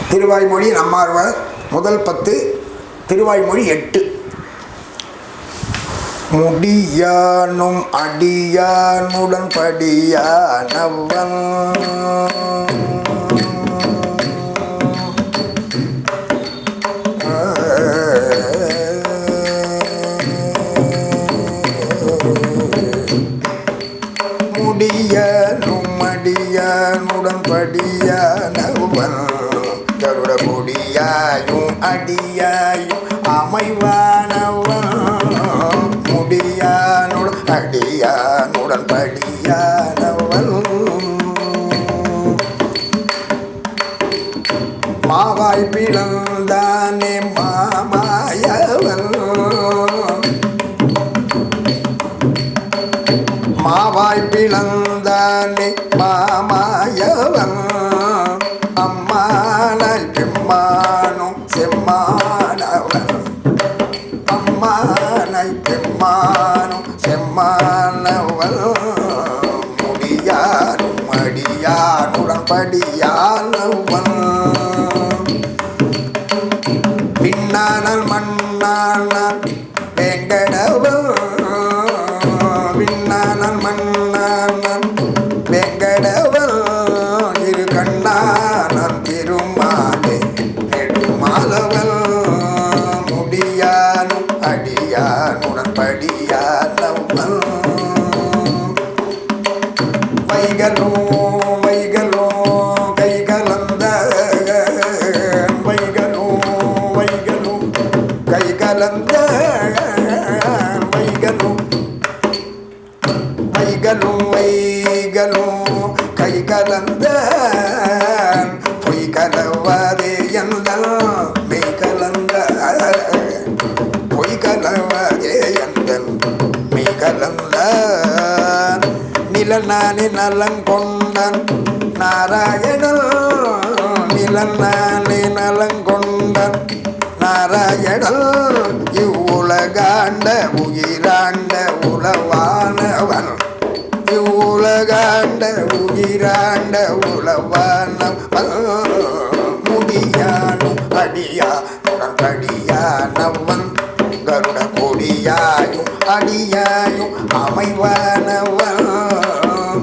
திருவாய்மொழி நம்மாழ்வார் முதல் 10, திருவாய்மொழி 8. முடியானும் அடியானுடன் படியானவன் முடியானும் அடியானுடன் படியானவன் கருட முடியாயும் அடியாயும் அமைவானவன் முடியானுடன் அடியானுடன் படியானவன் மாவாய் பிளந்தானே மாமாயவன் மாவாய் பிளந்தானே மாமாயவன் அம்மானாய் பெம்மானும் செம்மானவன் அம்மானாய் பெம்மானும் செம்மானவன் முடியானும் அடியானுடன் படியானவன் விண்ணானல் மண்ணானால் வெங்கடவன் விண்ணானல் மண்ணானால் வெங்கடவன் இரு கண்ணானல் பெருமாளே நெடுமாலவன் முடியானும் அடியானுடன் படியானவன் வைகலோ வைகலோ கை கலந்த வைகலோ வைகலோ கை கலந்த வைகலோ வைகலோ வைகலோ கை கலந்த பொய் கலவாதே எந்தல் மெய் கலந்த பொய் கலவாதே எந்தல் மெய் கலந்த நிலநானே நலங்கொண்டன் நாராயணன் நிலநானே நலங்கொண்டன் நாராயணன் இவ்வுலகாண்ட உயிராண்ட உளவானவன் இவ்வுலகாண்ட உயிராண்ட உளவானவன் முடியானும் அடியானுடன் படியானவன் கருட கொடியாயும் அடியாயும் அமைவானவன்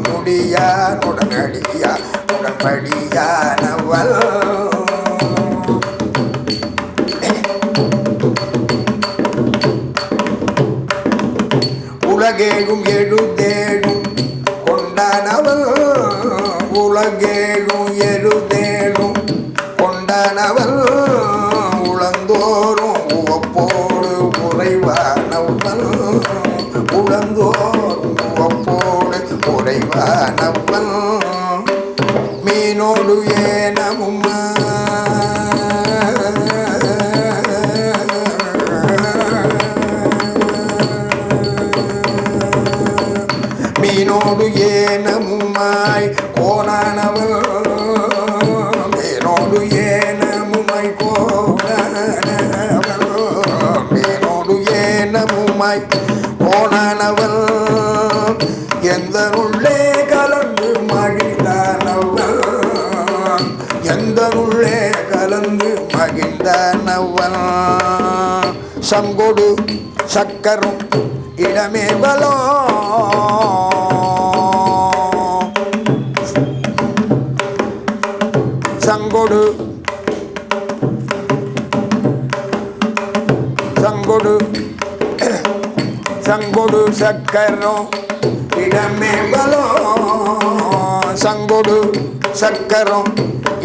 முடியானுடன் அடியானுடன் படியானவன் உலகேழும் எழுதேழும் கொண்டானவன் உலகேழும் எழுதேழும் கொண்டானவன் உளந்தோறும் உவப்போடு உறைவானவன் உளந்தோறும் உவப்போடு உறைவானவன் மீனோடு ஏனமும் மீனோடு ஏனமுமாய் கோணானவன் மீனோடு ஏனமுமாய் கோணானவன் மீனோடு ஏனமுமாய் கோணானவன் எந்த உள்ளே கலந்து மகிழ்ந்தானவன் எந்த உள்ளே கலந்து மகிழ்ந்தானவன் சங்கொடு சக்கரும் இடமே பலம் சங்கொடு சங்கொடு சங்கொடு சக்கரம் இடமே பலம் சங்கொடு சக்கரம்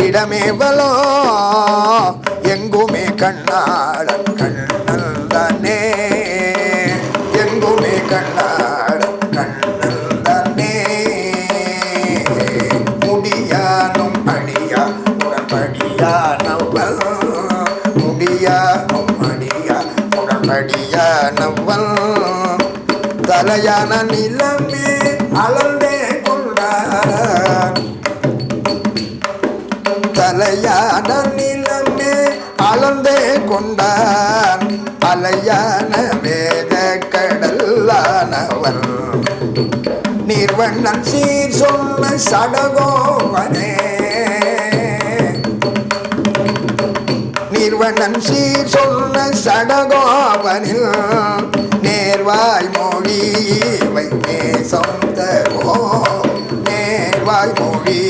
இடமே பலம் எங்குமே கண்ணாளன் கண்ணல் தானே எங்குமே கண்ணாளன் கண்ணல் தானே முடியானும் அடியானுடன் படியானவன் முடியானும் அடியானுடன் படியானவன் தலையான நிலமே அளந்தே கொண்டான் தலையான நிலமே அளந்தே கொண்டான் அலையான வேத கடலானவன் நீர்வண்ணன் சீர் சொன்ன சடகோவனே சரவணன் சீர் சொன்ன சடகோபனில் நேர்வாய் மொழி வை நேசம் தருவோம் நேர்வாய் மொழி